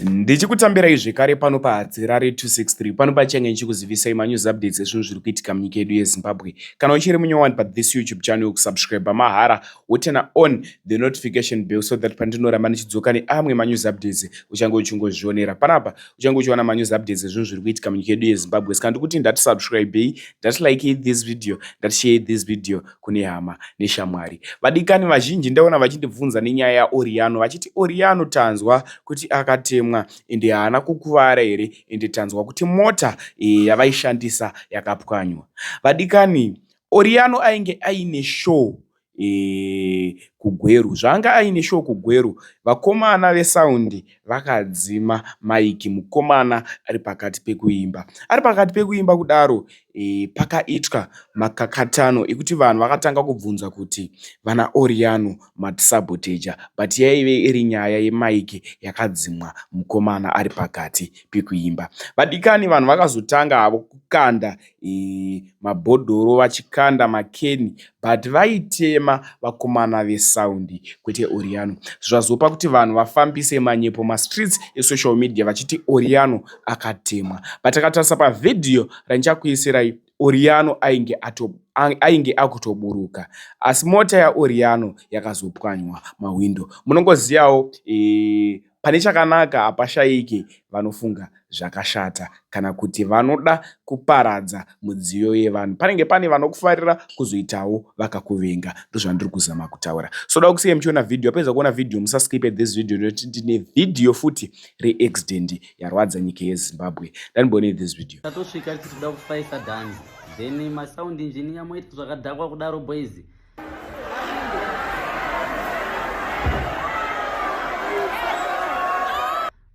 Ndichikutambirai zvekare pano paHadzirare 263 pano pachange ndichikuzivisai manews updates ezvinhu zviri kuitika munyika yedu yeZimbabwe. Kana uchiri munyowani pathis YouTube channel, kusubscribe mahara wotena on the notification bell so that pandinoramba ndichidzoka neamwe manews updates uchange uchingozvionera. Panapa uchange uchiwana manews updates ezvinhu zviri kuitika munyika yedu yeZimbabwe. Saka ndikuti ndatisubscribe, ndatilike this video, ndatishare this video kune hama neshamwari. Vadikani vazhinji ndaona vachindibvunza nenyaya yaOriano vachiti Oriano tanzwa kuti akatemwa ende haana kukuvara here, ende tanzwa kuti mota yavaishandisa yakapwanywa. Vadikani, Oriano ainge aine show kuGweru. Zvanga aine show kuGweru, vakomana vesaundi vakadzima maiki mukomana ari pakati pekuimba. Ari pakati pekuimba kudaro, pakaitwa makakatano ekuti vanhu vakatanga kubvunza kuti vana Oriano matisaboteja, but yaive iri nyaya yemaiki yakadzimwa mukomana ari pakati pekuimba. Vadikani, vanhu vakazotanga havo kukanda mabhodhoro vachikanda makeni, but vaitema vakomana vesaundi kwete Oriano. Zvazopa kuti vanhu vafambise manyepo mastreets esocial media vachiti Oriano akatemwa. But takatarisa pavhidhiyo randichakuisirai, Oriano ainge akutoburuka, asi mota yaOriano yakazopwanywa mawindo. Munongozivawo pane chakanaka hapashayiki vanofunga zvakashata kana kuti vanoda kuparadza mudziyo yevanhu. Panenge pane vanokufarira kuzoitawo vakakuvenga. Ndozvandiri kuzama kutaura. Soda kusiyai muchiona video. Apedza kuona video musaskipe this video nokuti ndine video futi reaccident yarwadza nyika yeZimbabwe. Ndanimbone this video. Tatosvika tichida kufaisa dhanzi. Then masound engineer moita zvakadhakwa kudaro boys.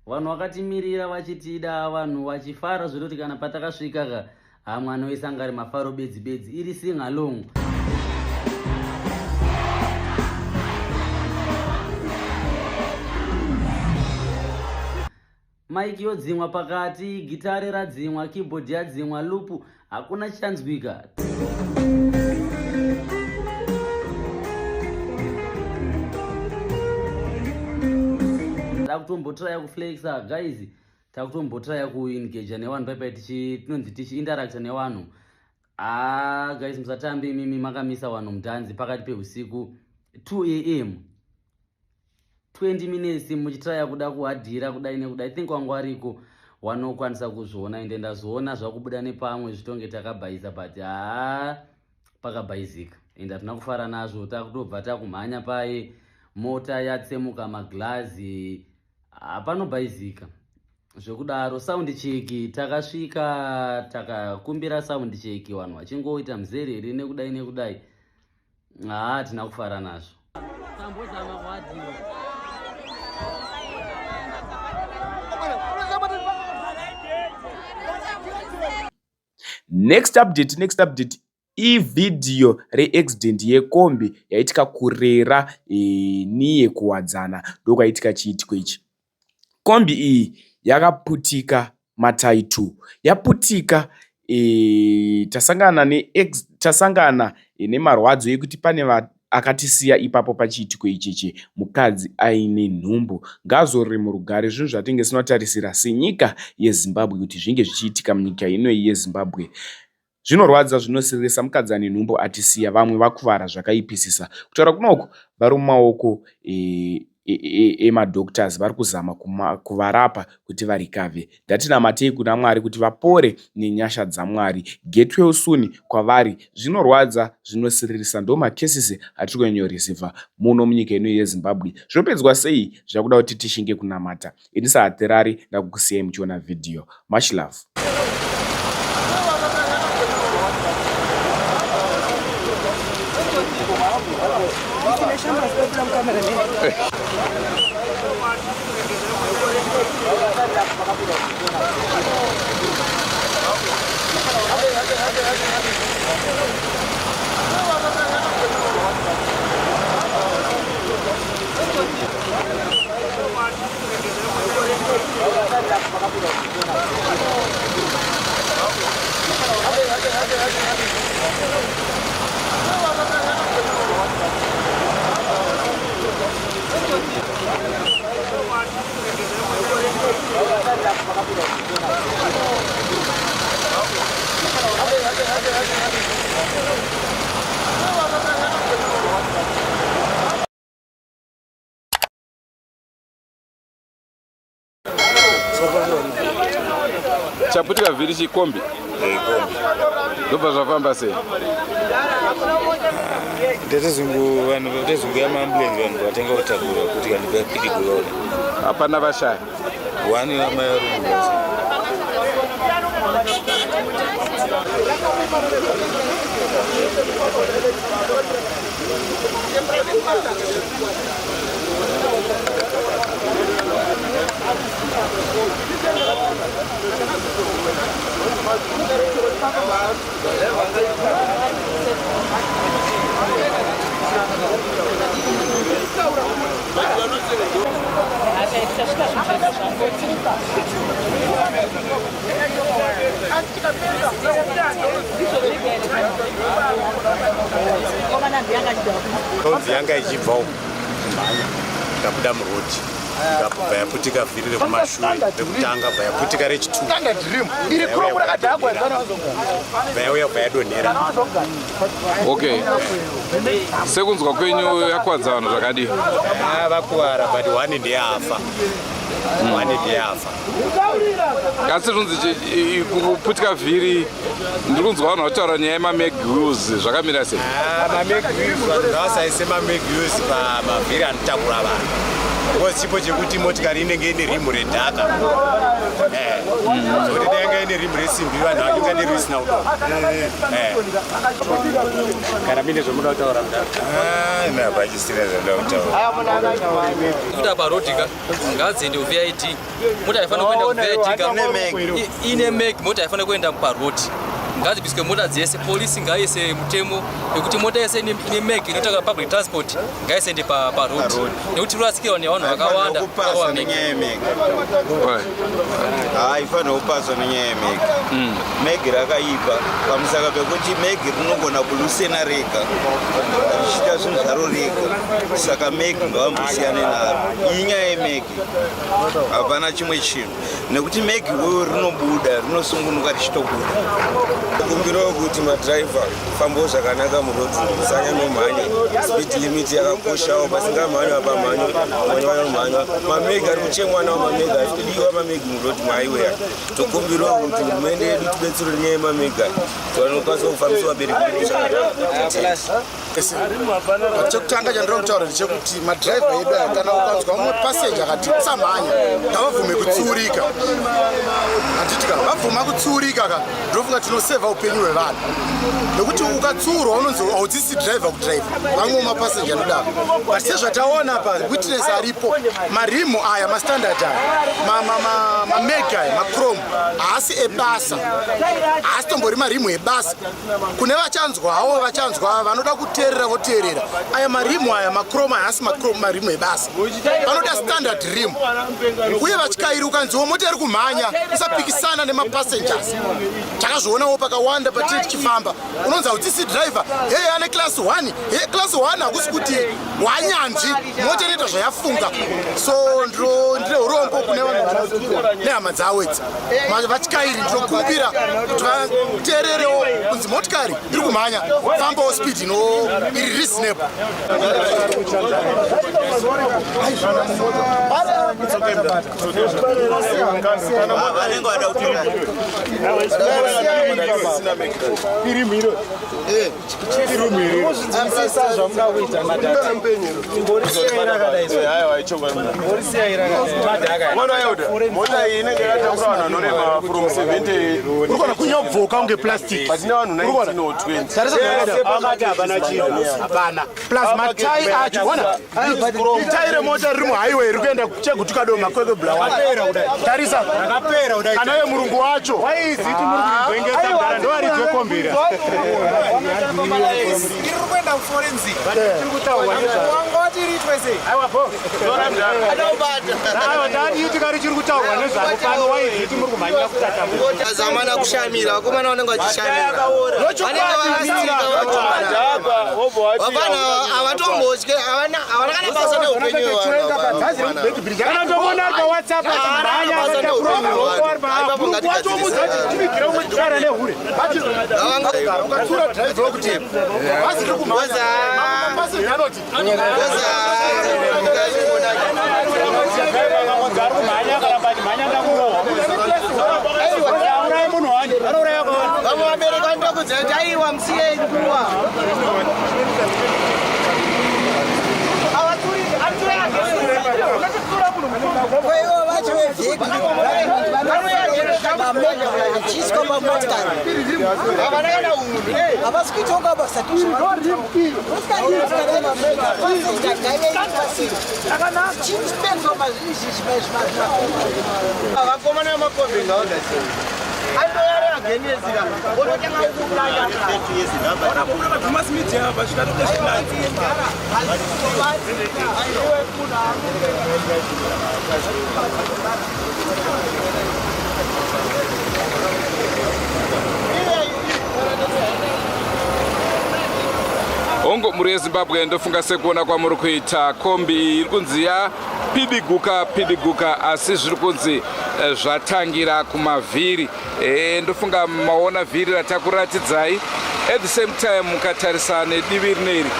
Vanhu vakatimirira vachitida, vanhu vachifara zvekuti kana patakasvika mwana wese anga ari mafaro bedzi iri sing along. Maiki yodzimwa pakati, gitare radzimwa, keyboard yadzimwa, loop hakuna chichanzwika. Takutombotraya kuflexa guys, takutombotraya kuengage nevanhu paipai tinonzi tichiinteracta nevanhu. Guys, musatambe mimi makamisa vanhu mudhanzi pakati peusiku 2 am 20 minutes muchitraya kuda kuhadhira kudai nekudai. I think wangu ariko wanokwanisa kuzviona, ende ndazoona zvakubuda nepamwe zvitonge takabhaisa, but pakabhaizika ende hatina kufara nazvo. Takutobva takumhanya paye, mota yatsemuka maglazi, panobhaizika zvekudaro. Sound cheki takasvika takakumbira sound cheki, vanhu vachingoita muzerere nekudai. Hatina kufara nazvo. Tambozama kuhadhira. Next update, video reaccident yekombi yaitika kurera niyekuwadzana ndokwaitika chiitiko ichi. Kombi iyi yakaputika matayi 2. Yaputika, tasangana nemarwadzo ekuti pane akatisiya ipapo pachiitiko ichichi, mukadzi aine nhumbu. Ngazorore murugare zvinhu zvatinge sinotarisira senyika yeZimbabwe kuti zvinge zvichiitika munyika inoyi yeZimbabwe. Zvinorwadza, zvinoseresa. Mukadzi ane nhumbu atisiya, vamwe vakuvara zvakaipisisa. Kutaura kunoku vari mumaoko emadoctors, vari kuzama kuvarapa kuti varikave. Ndatinamatei kuna Mwari kuti vapore nenyasha dzaMwari. Get well soon kwavari. Zvinorwadza, zvinoseresa, ndo macases atiri kunyoresiva muno munyika ino yeZimbabwe. Zvopedzwa sei? Zvakuda kuti tishinge kunamata. Ini saHadzirare, ndakukusiyai muchiona video. Much love. Chaputika vhiri chikombi. Ndobva zvafamba sei? Ndetezungu vanhu vatezungu yamaambulenzi vanhu vatenga kutakura kuti kandipa piki kuona. Hapana vashaya. Wani amai varumbu vose. Kaudzi yanga ichibvawo kumhanya ikabuda murodi ikabva yaputika vhiri rekumashure rekutanga bva yaputika rechitu vayauya bva yadonhera. Okay. Sekunzwa kwenyu yakwadza vanhu zvakadii? Vakuwara but one ndeyafa. Asi zvonzi kuputika vhiri ndiri kunzwa vanhu vachitaura nyaya yemameg wheels zvakamira sei? Mameg wheels vanhu ngavasaise mameg wheels pamavhiri anotakura vanhu. Because chipo chekuti motikari inenge ine rimu redhaka. Zokuti danga ine rimu resimbi vanhu vakinga nerisina kudaro. Kana mine zvomuda kutaura kudaro. Napachisina zvomuda kutaura. Kuta parodika ngadziende kuVIT. Mota haifanira kuenda kuVIT ine meg mota haifanira kuenda parodi. Ngadzibviswe mota dzese, polisi ngaise mutemo nekuti mota yese ine meg inotaura public transport ngaisende parodi. Nekuti rurasikirwa nevanhu vakawanda. Haifanira kupaswa nenyaya yemeg. Meg rakaipa pamusaka pekuti meg rinogona kulusena rega richiita zvinhu zvaro rega, saka meg ngavambosiyane naro. Iyi nyaya yemeg, hapana chimwe chinhu, nekuti meg iwoyo rinobuda rinosungunuka richitobuda. Kumbirawo kuti madhiraivha fambawo zvakanaka murodhi, musanyanomhanya. Speed limit yakakoshawo, pasingamhanywa pamhanyo vanomhanya. Mameg ari kuchemwa nawo mameg ari kudiwa mameg murodhi maiweya. Tokumbirawo kuti hurumende yedu tibetsere nyaya yemameg vanokwanisa kufambisa vabereki vedu zvakanaka. Chekutanga chandiri kutaura ndechekuti madhiraivha edu aya kana ukanzwa mumwe pasenja akati usamhanya ngavabvume kutsuurika. Handitika vabvuma kutsuurika ka ndofunga tinosevha upenyu hwevanhu, nekuti ukatsuurwa unonzi haudzisi dhiraivha kudhiraivha vamwe mapasenja anodaro. But sezvataona pa witness aripo, marimu aya mastandard aya mameg aya machrome haasi ebasa, haasi tombori marimu ebasa. Kune vachanzwawo vachanzwa vanoda kuteerera voteerera. Aya marimu aya machrome aya haasi marimu ebasa, vanoda standard rim. Uye vatyairi ukanziwo mota iri kumhanya usapikisana nemapassengers. Takazvionawo pakawanda patiri tichifamba, unonzi haudzisi dhiraivha, hei ane class 1. Hei class 1 hakusi kuti wanyanzvi, mota inoita zvayafunga. So ndine urombo kune vanhu nehama dzawo idzi vatyairi. Ndinokumbira kuti vateererewo kunzi motikari iri kumhanya fambawo speed iri reasonable. Vanenge vada kutora mota iyi inenge yakatakura vanhu vanorema from 70 urikona kunyabvoka kunge plastic. patina vanhu 19 or 20 hapana plus matai acho ona itai remota riri muhighway riri kuenda chegutuka doma kwekebula tarisa kana ye murungu wacho waiziti murikuibvengesa ndowaridze kombira iri kuenda forensic iri kutaurwa ngatiri twese aiwa bo aiwa ndani tikari chiri kutaurwa nezvako pano waizviti muri kumhanyira kutata zamana kushamira vakomana vanenge vachishamira vapana havatombotye havana kana basa neupenyu kana ndomona ari pawhatsapp achimhanya akatakuroatomuzatitimikira umwe kutara nehure ukatsura drive rokuti basi riri kumhanya basi nyanoti vamwe vabereki vandokudzati aiwa musiyei kuwa chisco pamotikari havasi kuitonga basa vakomana vemakombi ngaodasei andoyaragenezira onotanga ukukulanya hongo muri yezimbabwe ndofunga sekuona kwamuri kuita kombi iri kunzi yapidiguka asi zviri kunzi zvatangira kumavhiri ndofunga maona vhiri ratakuratidzai at the same time mukatarisa nedivi rineri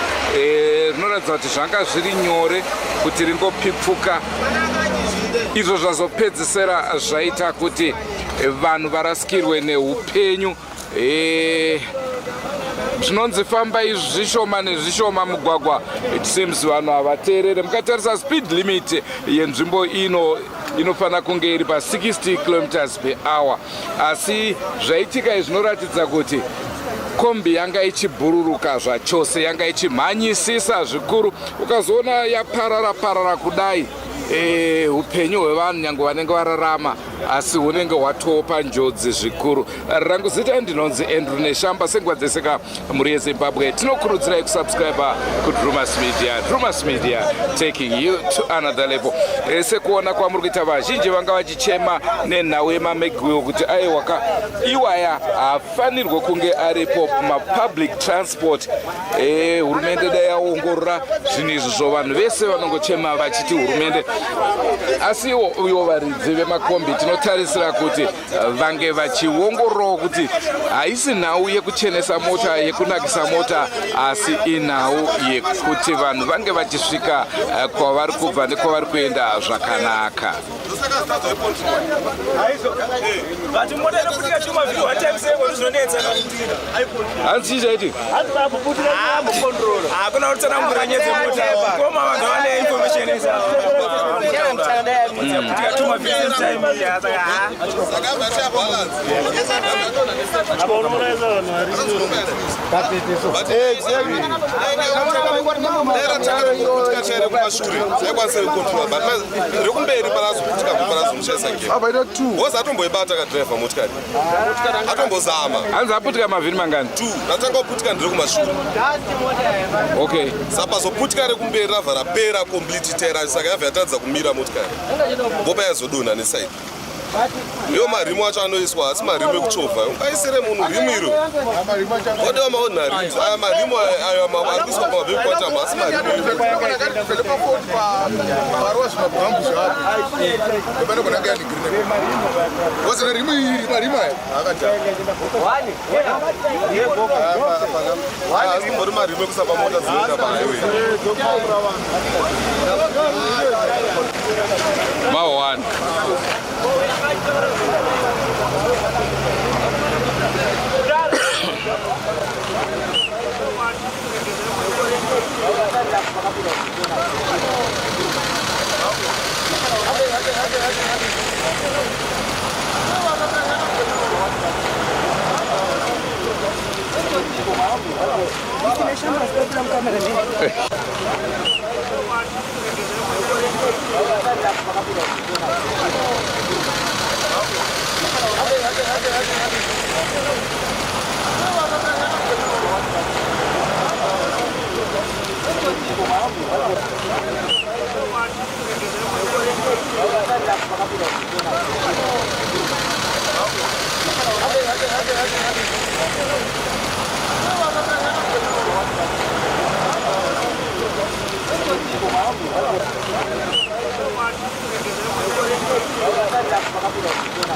rinoratidza kuti zvanga zviri nyore kuti ringopipfuka izvo zvazopedzisira zvaita kuti vanhu varasikirwe neupenyu zvinonzi fambai zvishoma nezvishoma mugwagwa it seems vanhu havateerere mukatarisa speed limit yenzvimbo inofanira kunge iri pa60 km/h asi zvaitika izvi zvinoratidza kuti kombi yanga ichibhururuka zvachose yanga ichimhanyisisa zvikuru ukazoona yaparara kudai upenyu hwevanhu nyange vanenge vararama asi hunenge hwatopa njodzi zvikuru. Rangu zita ndinonzi Andrew Neshamba senguva dzeseka muri yeZimbabwe. Tinokurudzirai kusubscribe kuDrumas Media. Drumas Media taking you to another level. Sekuona kwamuri kuita vazhinji vanga vachichema nenhau yemaMegwell kuti aiwaka iwaya hafanirwe kunge aripo mapublic transport. Hurumende dai yaongorora zvinhu izvo vanhu vese vanongochema vachiti hurumende. Asi ivo varidzi vemakombi tinotarisira kuti vange vachiongororawo kuti haisi nhau yekuchenesa mota yekunakisa mota asi inhau yekuti vanhu vange vachisvika kwavari kubva nekwavari kuenda zvakanaka. Hanzi chichaiti hakuna kutsanangura nyaya dzemota koma vanhu vane information atomboibata kadhiraivha motikari atombozama hanzi aputika mavhiri mangani 2 ratanga kuputika ndiri kumashure okay saka zoputika rekumberi rabva rapera complete tera saka yabva yatadza kumira motikari vopa yazodonha nesaidi iyo marimu acho anoiswa asi marimu ekuchovha ungaisire munhu rimu iro odeva maonhari aya marimu ayo ari kuiswa pamavhiri kwatama asi marimuimbori marimu ekusapa mota dzinoenda pahaiwei mawani Hadi.